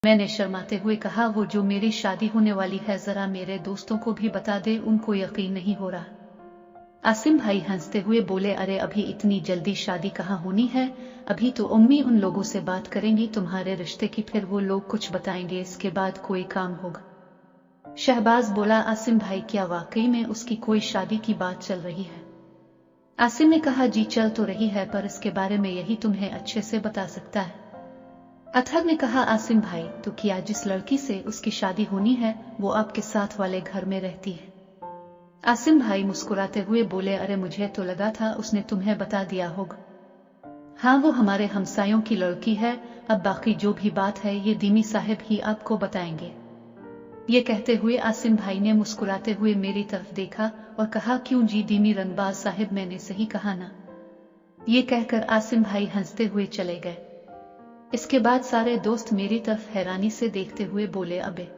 मैंने शर्माते हुए कहा, वो जो मेरी शादी होने वाली है जरा मेरे दोस्तों को भी बता दे, उनको यकीन नहीं हो रहा। आसिम भाई हंसते हुए बोले, अरे अभी इतनी जल्दी शादी कहाँ होनी है, अभी तो अम्मी उन लोगों से बात करेंगी तुम्हारे रिश्ते की, फिर वो लोग कुछ बताएंगे, इसके बाद कोई काम होगा। शहबाज बोला, आसिम भाई क्या वाकई में उसकी कोई शादी की बात चल रही है? आसिम ने कहा, जी चल तो रही है, पर इसके बारे में यही तुम्हें अच्छे से बता सकता है। अतहर ने कहा, आसिम भाई तो क्या जिस लड़की से उसकी शादी होनी है वो आपके साथ वाले घर में रहती है? आसिम भाई मुस्कुराते हुए बोले, अरे मुझे तो लगा था उसने तुम्हें बता दिया होगा। हाँ, वो हमारे हमसायों की लड़की है, अब बाकी जो भी बात है ये दीमी साहब ही आपको बताएंगे। ये कहते हुए आसिम भाई ने मुस्कुराते हुए मेरी तरफ देखा और कहा, क्यों जी दीमी रंगबाज साहब, मैंने सही कहा ना? ये कहकर आसिम भाई हंसते हुए चले गए। इसके बाद सारे दोस्त मेरी तरफ हैरानी से देखते हुए बोले, अबे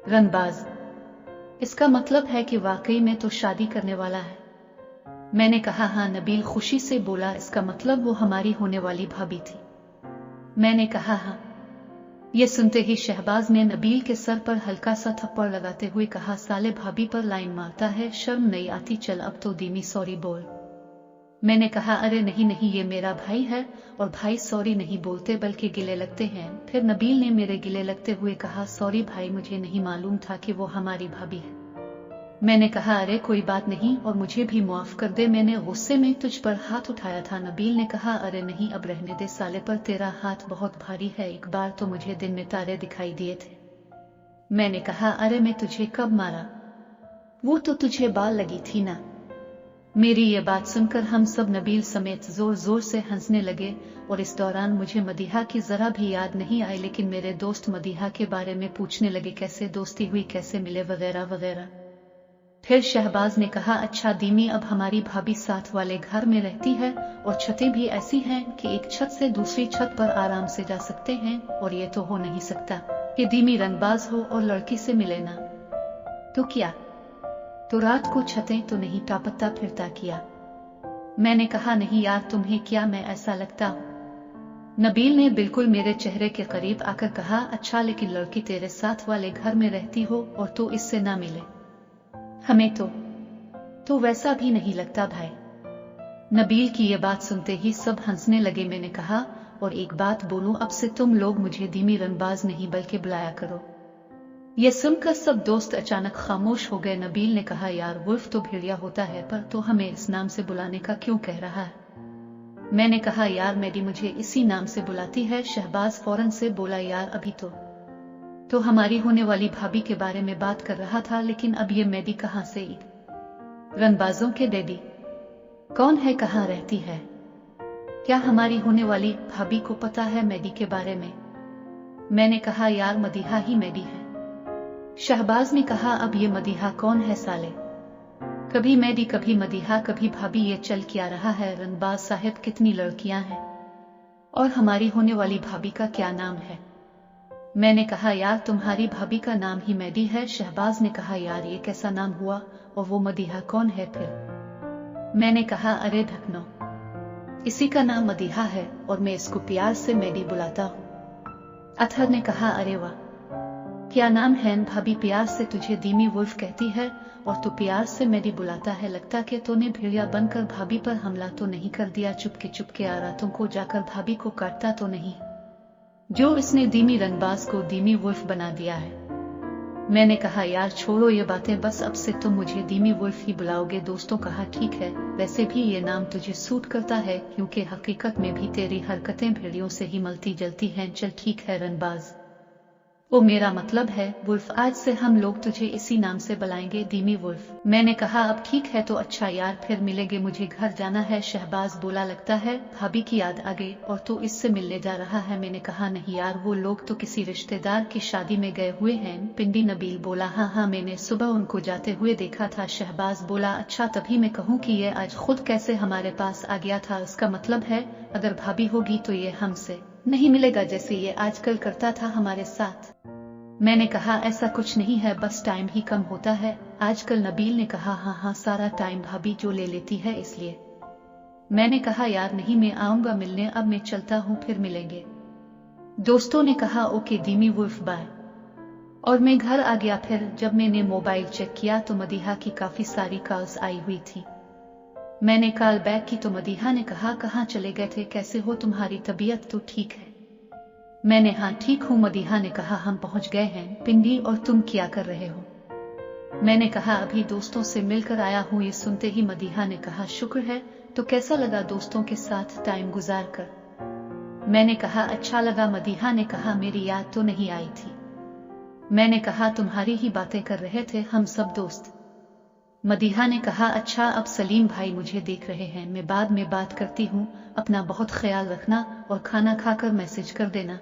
रंगबाज, इसका मतलब है कि वाकई में तो शादी करने वाला है? मैंने कहा, हाँ। नबील खुशी से बोला, इसका मतलब वो हमारी होने वाली भाभी थी? मैंने कहा, हाँ। ये सुनते ही शहबाज ने नबील के सर पर हल्का सा थप्पड़ लगाते हुए कहा, साले भाभी पर लाइन मारता है, शर्म नहीं आती, चल अब तो दीमी सॉरी बोल। मैंने कहा, अरे नहीं नहीं, ये मेरा भाई है और भाई सॉरी नहीं बोलते बल्कि गिले लगते हैं। फिर नबील ने मेरे गिले लगते हुए कहा, सॉरी भाई, मुझे नहीं मालूम था कि वो हमारी भाभी है। मैंने कहा, अरे कोई बात नहीं और मुझे भी माफ कर दे, मैंने गुस्से में तुझ पर हाथ उठाया था। नबील ने कहा, अरे नहीं, अब रहने दे साले, पर तेरा हाथ बहुत भारी है, एक बार तो मुझे दिन में तारे दिखाई दिए थे। मैंने कहा, अरे मैं तुझे कब मारा? वो तो तुझे बाल लगी थी ना? मेरी ये बात सुनकर हम सब नबील समेत जोर जोर से हंसने लगे और इस दौरान मुझे मदीहा की जरा भी याद नहीं आई, लेकिन मेरे दोस्त मदीहा के बारे में पूछने लगे, कैसे दोस्ती हुई, कैसे मिले, वगैरह वगैरह। फिर शहबाज ने कहा, अच्छा दीमी, अब हमारी भाभी साथ वाले घर में रहती है और छतें भी ऐसी हैं कि एक छत से दूसरी छत पर आराम से जा सकते हैं, और ये तो हो नहीं सकता कि दीमी रंगबाज हो और लड़की से मिले ना। तो क्या तो रात को छतें तो नहीं टापता फिरता किया? मैंने कहा, नहीं यार, तुम्हें क्या मैं ऐसा लगता हूँ? नबील ने बिल्कुल मेरे चेहरे के करीब आकर कहा, अच्छा लेकिन लड़की तेरे साथ वाले घर में रहती हो और तू इससे ना मिले? हमें तो वैसा भी नहीं लगता भाई। नबील की ये बात सुनते ही सब हंसने लगे। मैंने कहा, और एक बात बोलूं, अब से तुम लोग मुझे दीमी रंगबाज नहीं बल्कि बुलाया करो। यह सुनकर सब दोस्त अचानक खामोश हो गए। नबील ने कहा, यार वुल्फ तो भेड़िया होता है, पर तो हमें इस नाम से बुलाने का क्यों कह रहा है? मैंने कहा, यार मैडी मुझे इसी नाम से बुलाती है। शहबाज फौरन से बोला, यार अभी तो हमारी होने वाली भाभी के बारे में बात कर रहा था, लेकिन अब ये मैडी कहाँ से? रंगबाजों के डैडी कौन है, कहाँ रहती है? क्या हमारी होने वाली भाभी को पता है मैडी के बारे में? मैंने कहा, यार मदीहा ही मैडी है। शहबाज ने कहा, अब ये मदीहा कौन है साले? कभी मैडी कभी मदीहा कभी भाभी, ये चल क्या रहा है? रंगबाज साहब, कितनी लड़कियां हैं और हमारी होने वाली भाभी का क्या नाम है? मैंने कहा, यार तुम्हारी भाभी का नाम ही मैडी है। शहबाज ने कहा, यार ये कैसा नाम हुआ, और वो मदीहा कौन है फिर? मैंने कहा, अरे ढकनो, इसी का नाम मदीहा है और मैं इसको प्यार से मैडी बुलाता हूँ। अतहर ने कहा, अरे वाह, क्या नाम है भाभी, प्यार से तुझे दीमी वुल्फ कहती है और तू प्यार से मैडी बुलाता है। लगता कि तूने भेड़िया बनकर भाभी पर हमला तो नहीं कर दिया? चुपके चुपके आ रातों को जाकर भाभी को काटता तो नहीं, जो इसने दीमी रंगबाज को दीमी वुल्फ बना दिया है? मैंने कहा, यार छोड़ो ये बातें, बस अब से तुम मुझे दीमी वुल्फ ही बुलाओगे। दोस्तों कहा, ठीक है, वैसे भी ये नाम तुझे सूट करता है, क्योंकि हकीकत में भी तेरी हरकतें भेड़ियों से ही मिलती जलती हैं। चल ठीक है रंगबाज, वो मेरा मतलब है वुल्फ, आज से हम लोग तुझे इसी नाम से बुलाएंगे, दीमी वुल्फ। मैंने कहा, अब ठीक है तो अच्छा यार, फिर मिलेंगे, मुझे घर जाना है। शहबाज बोला, लगता है भाभी की याद आ गई और तू इससे मिलने जा रहा है? मैंने कहा, नहीं यार, वो लोग तो किसी रिश्तेदार की शादी में गए हुए हैं पिंडी। नबील बोला, हाँ, मैंने सुबह उनको जाते हुए देखा था। शहबाज बोला, अच्छा, तभी मैं कहूँ कि ये आज खुद कैसे हमारे पास आ गया था? इसका मतलब है अगर भाभी होगी तो ये हमसे नहीं मिलेगा जैसे ये आजकल करता था हमारे साथ। मैंने कहा, ऐसा कुछ नहीं है, बस टाइम ही कम होता है आजकल। नबील ने कहा, हाँ, सारा टाइम भाभी जो ले लेती है इसलिए। मैंने कहा, यार नहीं, मैं आऊंगा मिलने, अब मैं चलता हूँ, फिर मिलेंगे। दोस्तों ने कहा ओके दीमी वुल्फ बाय, और मैं घर आ गया। फिर जब मैंने मोबाइल चेक किया तो मदीहा की काफी सारी कॉल्स आई हुई थी। मैंने कॉल बैक की तो मदीहा ने कहा कहाँ चले गए थे, कैसे हो, तुम्हारी तबीयत तो ठीक है? मैंने हाँ ठीक हूँ। मदीहा ने कहा हम पहुंच गए हैं पिंडी, और तुम क्या कर रहे हो? मैंने कहा अभी दोस्तों से मिलकर आया हूँ। ये सुनते ही मदीहा ने कहा शुक्र है, तो कैसा लगा दोस्तों के साथ टाइम गुजार कर? मैंने कहा अच्छा लगा। मदीहा ने कहा मेरी याद तो नहीं आई थी। मैंने कहा तुम्हारी ही बातें कर रहे थे हम सब दोस्त। मदीहा ने कहा अच्छा, अब सलीम भाई मुझे देख रहे हैं, मैं बाद में बात करती हूँ, अपना बहुत ख्याल रखना और खाना खाकर मैसेज कर देना।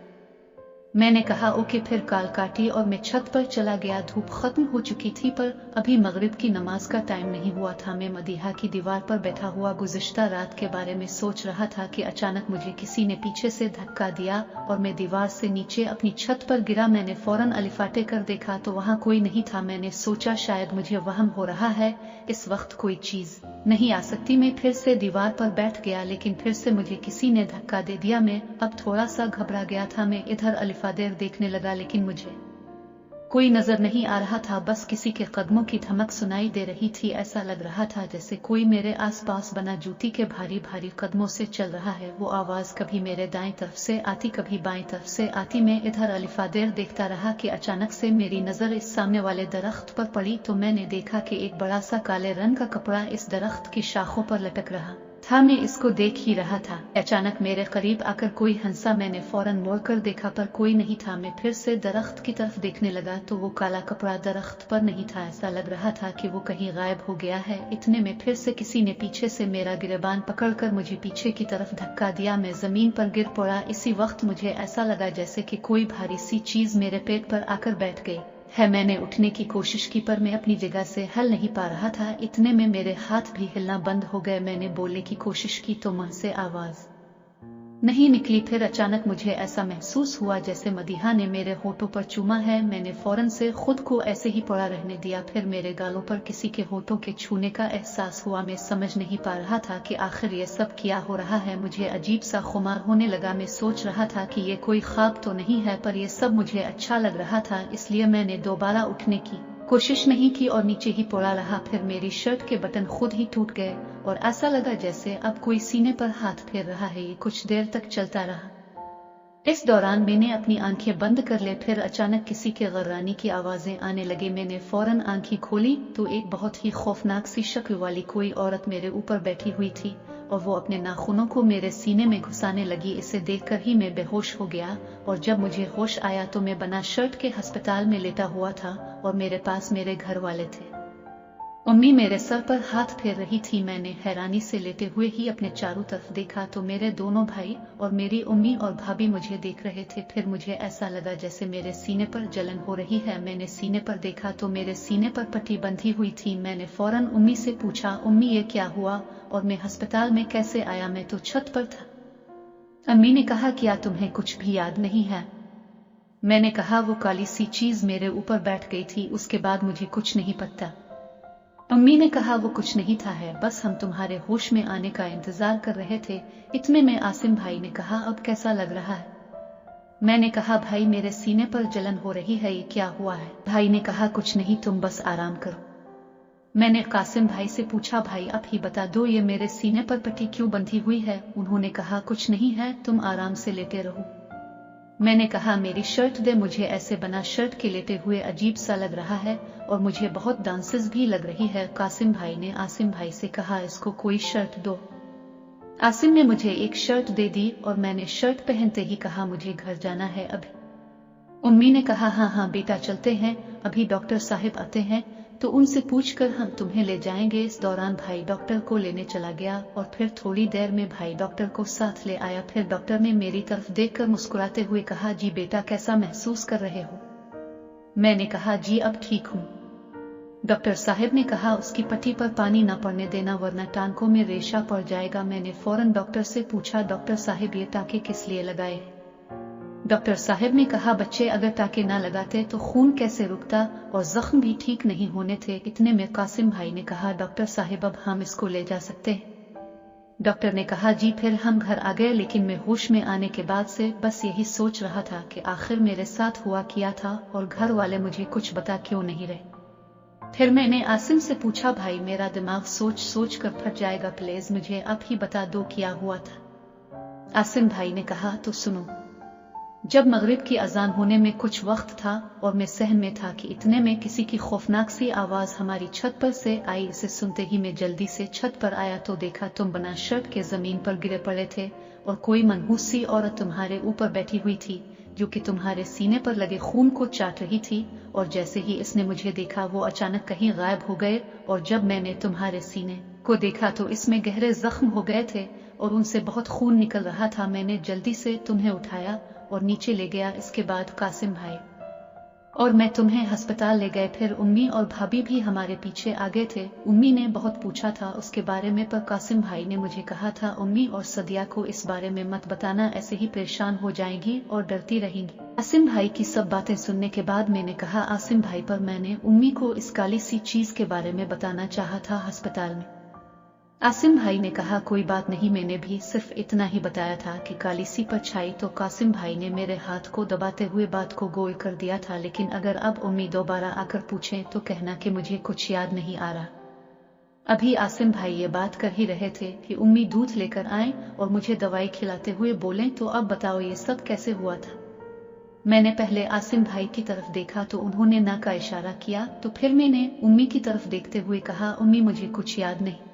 मैंने कहा ओके। फिर कॉल काटी और मैं छत पर चला गया। धूप खत्म हो चुकी थी पर अभी मगरिब की नमाज का टाइम नहीं हुआ था। मैं मदीहा की दीवार पर बैठा हुआ गुज़िश्ता रात के बारे में सोच रहा था कि अचानक मुझे किसी ने पीछे से धक्का दिया और मैं दीवार से नीचे अपनी छत पर गिरा। मैंने फौरन अलिफाटे कर देखा तो वहाँ कोई नहीं था। मैंने सोचा शायद मुझे वहम हो रहा है, इस वक्त कोई चीज नहीं आ सकती। मैं फिर से दीवार पर बैठ गया, लेकिन फिर से मुझे किसी ने धक्का दे दिया। मैं अब थोड़ा सा घबरा गया था। मैं इधर अलिफादेर देखने लगा, लेकिन मुझे कोई नजर नहीं आ रहा था। बस किसी के कदमों की धमक सुनाई दे रही थी। ऐसा लग रहा था जैसे कोई मेरे आसपास बना जूती के भारी भारी कदमों से चल रहा है। वो आवाज कभी मेरे दाएं तरफ से आती, कभी बाएं तरफ से आती। मैं इधर अलिफादेर देखता रहा कि अचानक से मेरी नजर इस सामने वाले दरख्त पर पड़ी तो मैंने देखा कि एक बड़ा सा काले रंग का कपड़ा इस दरख्त की शाखों पर लटक रहा था। मैं इसको देख ही रहा था। अचानक मेरे करीब आकर कोई हंसा। मैंने फौरन मुड़कर देखा पर कोई नहीं था। मैं फिर से दरख्त की तरफ देखने लगा तो वो काला कपड़ा दरख्त पर नहीं था। ऐसा लग रहा था कि वो कहीं गायब हो गया है। इतने में फिर से किसी ने पीछे से मेरा गिरबान पकड़कर मुझे पीछे की तरफ धक्का दिया। मैं जमीन पर गिर पड़ा। इसी वक्त मुझे ऐसा लगा जैसे कि कोई भारी सी चीज मेरे पेट पर आकर बैठ गई है। मैंने उठने की कोशिश की पर मैं अपनी जगह से हिल नहीं पा रहा था। इतने में मेरे हाथ भी हिलना बंद हो गए। मैंने बोलने की कोशिश की तो मुंह से आवाज नहीं निकली। फिर अचानक मुझे ऐसा महसूस हुआ जैसे मदीहा ने मेरे होठों पर चूमा है। मैंने फौरन से खुद को ऐसे ही पड़ा रहने दिया। फिर मेरे गालों पर किसी के होठों के छूने का एहसास हुआ। मैं समझ नहीं पा रहा था कि आखिर ये सब क्या हो रहा है। मुझे अजीब सा खुमार होने लगा। मैं सोच रहा था कि ये कोई ख्वाब तो नहीं है, पर यह सब मुझे अच्छा लग रहा था, इसलिए मैंने दोबारा उठने की कोशिश नहीं की और नीचे ही पड़ा रहा। फिर मेरी शर्ट के बटन खुद ही टूट गए और ऐसा लगा जैसे अब कोई सीने पर हाथ फेर रहा है। ये कुछ देर तक चलता रहा। इस दौरान मैंने अपनी आंखें बंद कर ले। फिर अचानक किसी के गर्रानी की आवाजें आने लगे। मैंने फौरन आंखें खोली तो एक बहुत ही खौफनाक सी शक्ल वाली कोई औरत मेरे ऊपर बैठी हुई थी और वो अपने नाखूनों को मेरे सीने में घुसाने लगी। इसे देखकर ही मैं बेहोश हो गया और जब मुझे होश आया तो मैं बिना शर्ट के अस्पताल में लेटा हुआ था और मेरे पास मेरे घर वाले थे। अम्मी मेरे सर पर हाथ फेर रही थी। मैंने हैरानी से लेटे हुए ही अपने चारों तरफ देखा तो मेरे दोनों भाई और मेरी अम्मी और भाभी मुझे देख रहे थे। फिर मुझे ऐसा लगा जैसे मेरे सीने पर जलन हो रही है। मैंने सीने पर देखा तो मेरे सीने पर पट्टी बंधी हुई थी। मैंने फौरन अम्मी से पूछा अम्मी ये क्या हुआ और मैं अस्पताल में कैसे आया? मैं तो छत पर था। अम्मी ने कहा क्या तुम्हें कुछ भी याद नहीं है? मैंने कहा वो काली सी चीज मेरे ऊपर बैठ गई थी, उसके बाद मुझे कुछ नहीं पता। अम्मी ने कहा वो कुछ नहीं था, है बस हम तुम्हारे होश में आने का इंतजार कर रहे थे। इतने में आसिम भाई ने कहा अब कैसा लग रहा है? मैंने कहा भाई मेरे सीने पर जलन हो रही है, ये क्या हुआ है? भाई ने कहा कुछ नहीं, तुम बस आराम करो। मैंने कासिम भाई से पूछा भाई आप ही बता दो ये मेरे सीने पर पट्टी क्यों बंधी हुई है? उन्होंने कहा कुछ नहीं है, तुम आराम से लेटे रहो। मैंने कहा मेरी शर्ट दे, मुझे ऐसे बना शर्ट के लेटे हुए अजीब सा लग रहा है और मुझे बहुत डांसेस भी लग रही है। कासिम भाई ने आसिम भाई से कहा इसको कोई शर्ट दो। आसिम ने मुझे एक शर्ट दे दी और मैंने शर्ट पहनते ही कहा मुझे घर जाना है अभी। अम्मी ने कहा हाँ बेटा चलते हैं, अभी डॉक्टर साहब आते हैं तो उनसे पूछकर हम तुम्हें ले जाएंगे। इस दौरान भाई डॉक्टर को लेने चला गया और फिर थोड़ी देर में भाई डॉक्टर को साथ ले आया। फिर डॉक्टर ने मेरी तरफ देखकर मुस्कुराते हुए कहा जी बेटा कैसा महसूस कर रहे हो? मैंने कहा जी अब ठीक हूँ। डॉक्टर साहब ने कहा उसकी पट्टी पर पानी न पड़ने देना वरना टांकों में रेशा पड़ जाएगा। मैंने फौरन डॉक्टर से पूछा डॉक्टर साहब ये टांके किस लिए लगाए? डॉक्टर साहब ने कहा बच्चे अगर टाके ना लगाते तो खून कैसे रुकता और जख्म भी ठीक नहीं होने थे। इतने में कासिम भाई ने कहा डॉक्टर साहब अब हम इसको ले जा सकते हैं? डॉक्टर ने कहा जी। फिर हम घर आ गए, लेकिन मैं होश में आने के बाद से बस यही सोच रहा था कि आखिर मेरे साथ हुआ क्या था और घर वाले मुझे कुछ बता क्यों नहीं रहे। फिर मैंने आसिम से पूछा, भाई मेरा दिमाग सोच सोच कर फट जाएगा, प्लीज मुझे अब ही बता दो क्या हुआ था। आसिम भाई ने कहा, तो सुनो। जब मगरिब की अजान होने में कुछ वक्त था और मैं सहन में था कि इतने में किसी की खौफनाक सी आवाज हमारी छत पर से आई। इसे सुनते ही मैं जल्दी से छत पर आया तो देखा तुम बिना शर्ट के जमीन पर गिरे पड़े थे और कोई मनहूस सी औरत तुम्हारे ऊपर बैठी हुई थी जो कि तुम्हारे सीने पर लगे खून को चाट रही थी। और जैसे ही इसने मुझे देखा वो अचानक कहीं गायब हो गए और जब मैंने तुम्हारे सीने को देखा तो इसमें गहरे जख्म हो गए थे और उनसे बहुत खून निकल रहा था। मैंने जल्दी से तुम्हें उठाया और नीचे ले गया। इसके बाद कासिम भाई और मैं तुम्हें अस्पताल ले गए। फिर उम्मी और भाभी भी हमारे पीछे आ गए थे। उम्मी ने बहुत पूछा था उसके बारे में, पर कासिम भाई ने मुझे कहा था उम्मी और सदिया को इस बारे में मत बताना, ऐसे ही परेशान हो जाएंगी और डरती रहेंगी। आसिम भाई की सब बातें सुनने के बाद मैंने कहा, आसिम भाई पर मैंने उम्मी को इस काली सी चीज के बारे में बताना चाहा था अस्पताल में। आसिम भाई ने कहा, कोई बात नहीं, मैंने भी सिर्फ इतना ही बताया था कि काली सी परछाई। तो कासिम भाई ने मेरे हाथ को दबाते हुए बात को गोल कर दिया था, लेकिन अगर अब उम्मी दोबारा आकर पूछें तो कहना कि मुझे कुछ याद नहीं आ रहा। अभी आसिम भाई ये बात कर ही रहे थे कि उम्मी दूध लेकर आए और मुझे दवाई खिलाते हुए बोलें, तो अब बताओ ये सब कैसे हुआ था। मैंने पहले आसिम भाई की तरफ देखा तो उन्होंने ना का इशारा किया, तो फिर मैंने उम्मी की तरफ देखते हुए कहा, उम्मी मुझे कुछ याद नहीं।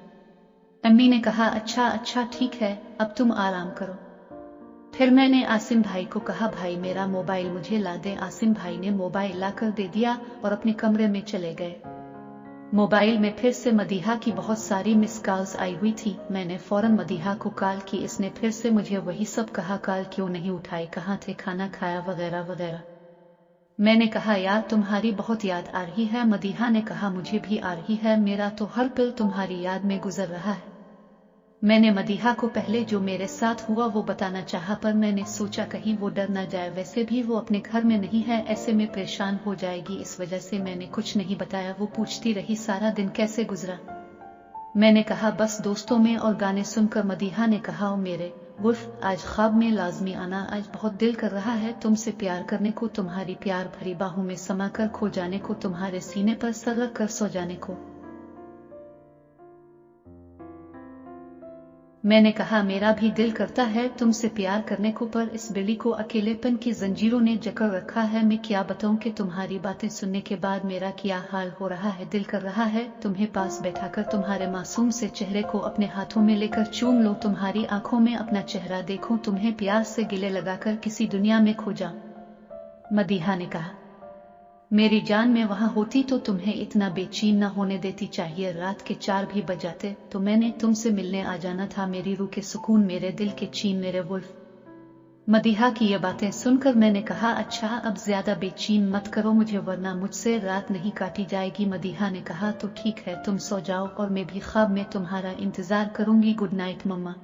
अम्मी ने कहा, अच्छा अच्छा ठीक है, अब तुम आराम करो। फिर मैंने आसिम भाई को कहा, भाई मेरा मोबाइल मुझे ला दे। आसिम भाई ने मोबाइल लाकर दे दिया और अपने कमरे में चले गए। मोबाइल में फिर से मदीहा की बहुत सारी मिस कॉल्स आई हुई थी। मैंने फौरन मदीहा को कॉल की। इसने फिर से मुझे वही सब कहा, कॉल क्यों नहीं उठाई, कहाँ थे, खाना खाया वगैरह वगैरह। मैंने कहा, यार तुम्हारी बहुत याद आ रही है। मदीहा ने कहा, मुझे भी आ रही है, मेरा तो हर पल तुम्हारी याद में गुजर रहा है। मैंने मदीहा को पहले जो मेरे साथ हुआ वो बताना चाहा, पर मैंने सोचा कहीं वो डर ना जाए, वैसे भी वो अपने घर में नहीं है, ऐसे में परेशान हो जाएगी, इस वजह से मैंने कुछ नहीं बताया। वो पूछती रही सारा दिन कैसे गुजरा। मैंने कहा, बस दोस्तों में और गाने सुनकर। मदीहा ने कहा, ओ मेरे वुल्फ, आज ख्वाब में लाजमी आना, आज बहुत दिल कर रहा है तुमसे प्यार करने को, तुम्हारी प्यार भरी बाहों में समाकर खो जाने को, तुम्हारे सीने पर सर रख कर सो जाने को। मैंने कहा, मेरा भी दिल करता है तुमसे प्यार करने को, पर इस बिल्ली को अकेलेपन की जंजीरों ने जकड़ रखा है। मैं क्या बताऊं कि तुम्हारी बातें सुनने के बाद मेरा क्या हाल हो रहा है। दिल कर रहा है तुम्हें पास बैठाकर तुम्हारे मासूम से चेहरे को अपने हाथों में लेकर चूम लो, तुम्हारी आंखों में अपना चेहरा देखूं, तुम्हें प्यार से गिले लगाकर किसी दुनिया में खो जाऊं। मदीहा ने कहा, मेरी जान में वहां होती तो तुम्हें इतना बेचैन न होने देती। चाहिए रात के 4 भी बज जाते तो मैंने तुमसे मिलने आ जाना था। मेरी रूह के सुकून, मेरे दिल के चैन, मेरे वुल्फ। मदीहा की ये बातें सुनकर मैंने कहा, अच्छा अब ज्यादा बेचैन मत करो मुझे, वरना मुझसे रात नहीं काटी जाएगी। मदीहा ने कहा, तो ठीक है, तुम सो जाओ और मैं भी ख्वाब में तुम्हारा इंतजार करूंगी। गुड नाइट मम्मा।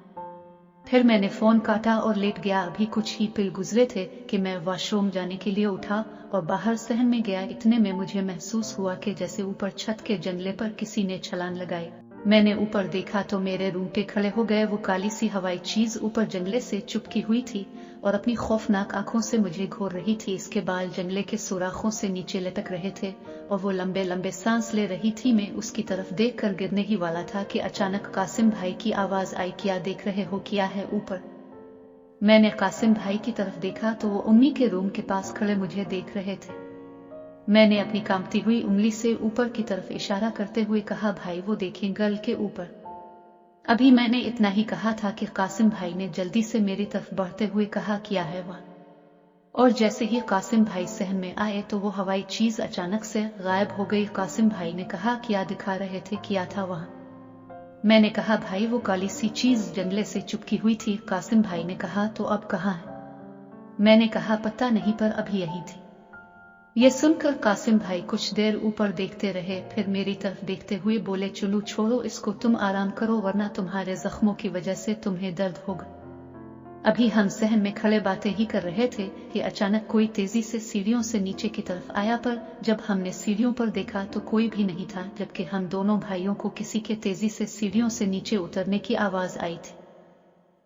फिर मैंने फोन काटा और लेट गया। अभी कुछ ही पल गुजरे थे कि मैं वॉशरूम जाने के लिए उठा और बाहर सहन में गया। इतने में मुझे महसूस हुआ कि जैसे ऊपर छत के जंगले पर किसी ने छलांग लगाई। मैंने ऊपर देखा तो मेरे रूंगटे खड़े हो गए। वो काली सी हवाई चीज ऊपर जंगले से चुपकी हुई थी और अपनी खौफनाक आंखों से मुझे घूर रही थी। इसके बाल जंगले के सुराखों से नीचे लटक रहे थे और वो लंबे लंबे सांस ले रही थी। मैं उसकी तरफ देखकर गिरने ही वाला था कि अचानक कासिम भाई की आवाज आई, क्या देख रहे हो, क्या है ऊपर। मैंने कासिम भाई की तरफ देखा तो वो उम्मी के रूम के पास खड़े मुझे देख रहे थे। मैंने अपनी कांपती हुई उंगली से ऊपर की तरफ इशारा करते हुए कहा, भाई वो देखें गर्ल के ऊपर। अभी मैंने इतना ही कहा था कि कासिम भाई ने जल्दी से मेरी तरफ बढ़ते हुए कहा, क्या है वह। और जैसे ही कासिम भाई सहन में आए तो वो हवाई चीज अचानक से गायब हो गई। कासिम भाई ने कहा, क्या दिखा रहे थे, क्या था वहां। मैंने कहा, भाई वो काली सी चीज जंगले से चिपकी हुई थी। कासिम भाई ने कहा, तो अब कहाँ है। मैंने कहा, पता नहीं, पर अभी यही थी। यह सुनकर कासिम भाई कुछ देर ऊपर देखते रहे, फिर मेरी तरफ देखते हुए बोले, चलो छोड़ो इसको, तुम आराम करो, वरना तुम्हारे जख्मों की वजह से तुम्हें दर्द होगा। अभी हम सहन में खड़े बातें ही कर रहे थे कि अचानक कोई तेजी से सीढ़ियों से नीचे की तरफ आया, पर जब हमने सीढ़ियों पर देखा तो कोई भी नहीं था, जबकि हम दोनों भाइयों को किसी के तेजी से सीढ़ियों से नीचे उतरने की आवाज आई थी।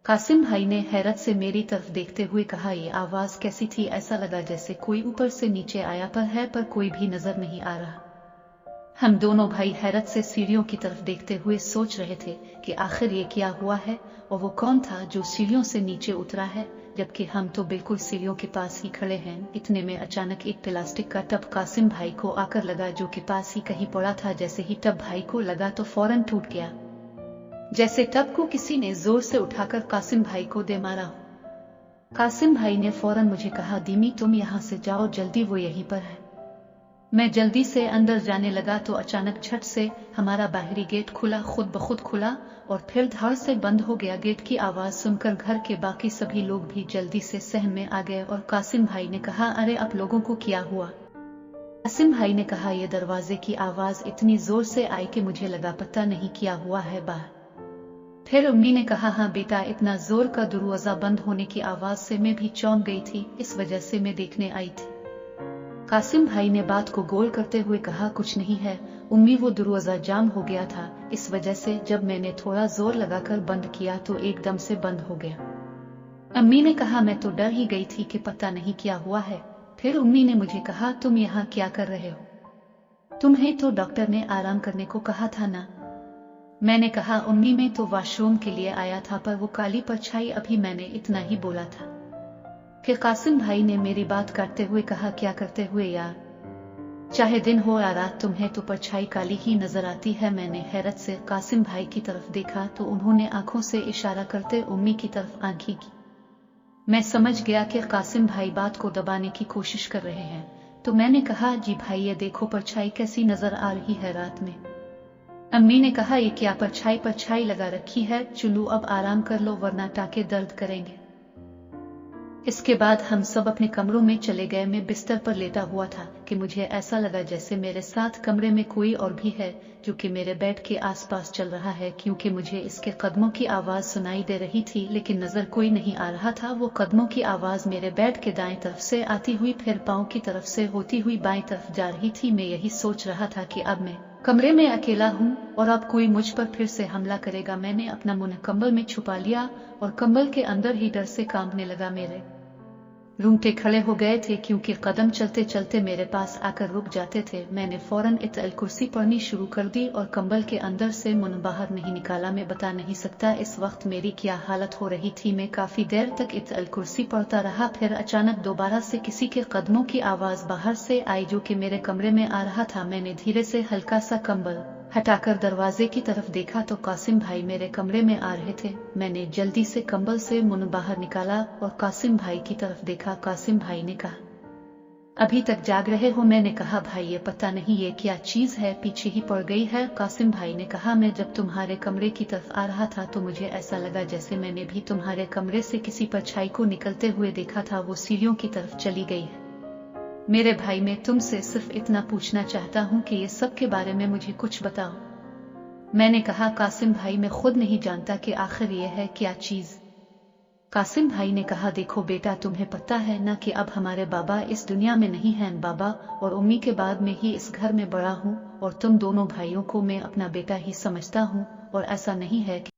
कासिम भाई ने हैरत से मेरी तरफ देखते हुए कहा, ये आवाज कैसी थी? ऐसा लगा जैसे कोई ऊपर से नीचे आया पर कोई भी नजर नहीं आ रहा। हम दोनों भाई हैरत से सीढ़ियों की तरफ देखते हुए सोच रहे थे कि आखिर ये क्या हुआ है और वो कौन था जो सीढ़ियों से नीचे उतरा है, जबकि हम तो बिल्कुल सीढ़ियों के पास ही खड़े हैं। इतने में अचानक एक प्लास्टिक का टब कासिम भाई को आकर लगा, जो कि पास ही कहीं पड़ा था। जैसे ही टब भाई को लगा तो फौरन टूट गया, जैसे टब को किसी ने जोर से उठाकर कासिम भाई को दे मारा हो। कासिम भाई ने फौरन मुझे कहा, दीमी तुम यहाँ से जाओ जल्दी, वो यहीं पर है। मैं जल्दी से अंदर जाने लगा तो अचानक झट से हमारा बाहरी गेट खुला, खुद ब खुद खुला और फिर धड़ से बंद हो गया। गेट की आवाज सुनकर घर के बाकी सभी लोग भी जल्दी से सहम में आ गए और कासिम भाई ने कहा, अरे आप लोगों को क्या हुआ? कासिम भाई ने कहा, ये दरवाजे की आवाज इतनी जोर से आई कि मुझे लगा पता नहीं क्या हुआ है बाहर। फिर अम्मी ने कहा, हाँ बेटा, इतना जोर का दरवाजा बंद होने की आवाज से मैं भी चौंक गई थी, इस वजह से मैं देखने आई थी। कासिम भाई ने बात को गोल करते हुए कहा, कुछ नहीं है उम्मी, वो दरवाजा जाम हो गया था, इस वजह से जब मैंने थोड़ा जोर लगाकर बंद किया तो एकदम से बंद हो गया। अम्मी ने कहा, मैं तो डर ही गई थी कि पता नहीं क्या हुआ है। फिर अम्मी ने मुझे कहा, तुम यहाँ क्या कर रहे हो? तुम्हें तो डॉक्टर ने आराम करने को कहा था ना? मैंने कहा, अम्मी मैं तो वॉशरूम के लिए आया था, पर वो काली परछाई, अभी मैंने इतना ही बोला था। कि कासिम भाई ने मेरी बात काटते हुए कहा, क्या करते हुए यार, चाहे दिन हो या रात तुम्हें तो परछाई काली ही नजर आती है। मैंने हैरत से कासिम भाई की तरफ देखा तो उन्होंने आंखों से इशारा करते उम्मी की तरफ आंखें की। मैं समझ गया कि कासिम भाई बात को दबाने की कोशिश कर रहे हैं, तो मैंने कहा, जी भाई ये देखो परछाई कैसी नजर आ रही है रात में। अम्मी ने कहा, ये क्या परछाई लगा रखी है, चलो अब आराम कर लो वरना टाके दर्द करेंगे। इसके बाद हम सब अपने कमरों में चले गए। मैं बिस्तर पर लेटा हुआ था कि मुझे ऐसा लगा जैसे मेरे साथ कमरे में कोई और भी है, जो कि मेरे बेड के आसपास चल रहा है, क्योंकि मुझे इसके कदमों की आवाज सुनाई दे रही थी, लेकिन नजर कोई नहीं आ रहा था। वो कदमों की आवाज मेरे बेड के दाएं तरफ से आती हुई फिर पांव की तरफ से होती हुई बाएं तरफ जा रही थी। मैं यही सोच रहा था कि अब मैं कमरे में अकेला हूँ और अब कोई मुझ पर फिर से हमला करेगा। मैंने अपना मुंह कंबल में छुपा लिया और कंबल के अंदर ही डर से कांपने लगा। मेरे रूंगटे खड़े हो गए थे, क्योंकि कदम चलते चलते मेरे पास आकर रुक जाते थे। मैंने फौरन इत्तल कुर्सी पढ़नी शुरू कर दी और कंबल के अंदर से मुंह बाहर नहीं निकाला। मैं बता नहीं सकता इस वक्त मेरी क्या हालत हो रही थी। मैं काफी देर तक इत्तल कुर्सी पढ़ता रहा, फिर अचानक दोबारा से किसी के कदमों की आवाज बाहर से आई, जो कि मेरे कमरे में आ रहा था। मैंने धीरे से हल्का सा कंबल हटाकर दरवाजे की तरफ देखा तो कासिम भाई मेरे कमरे में आ रहे थे। मैंने जल्दी से कंबल से मुंह बाहर निकाला और कासिम भाई की तरफ देखा। कासिम भाई ने कहा, अभी तक जाग रहे हो? मैंने कहा, भाई ये पता नहीं ये क्या चीज है, पीछे ही पड़ गई है। कासिम भाई ने कहा, मैं जब तुम्हारे कमरे की तरफ आ रहा था तो मुझे ऐसा लगा जैसे मैंने भी तुम्हारे कमरे से किसी परछाई को निकलते हुए देखा था। वो सीढ़ियों की तरफ चली गई है। मेरे भाई, मैं तुमसे सिर्फ इतना पूछना चाहता हूँ कि ये सब के बारे में मुझे कुछ बताओ। मैंने कहा, कासिम भाई मैं खुद नहीं जानता कि आखिर ये है क्या चीज। कासिम भाई ने कहा, देखो बेटा, तुम्हें पता है ना कि अब हमारे बाबा इस दुनिया में नहीं हैं। बाबा और उम्मी के बाद में ही इस घर में बड़ा हूँ और तुम दोनों भाइयों को मैं अपना बेटा ही समझता हूँ, और ऐसा नहीं है कि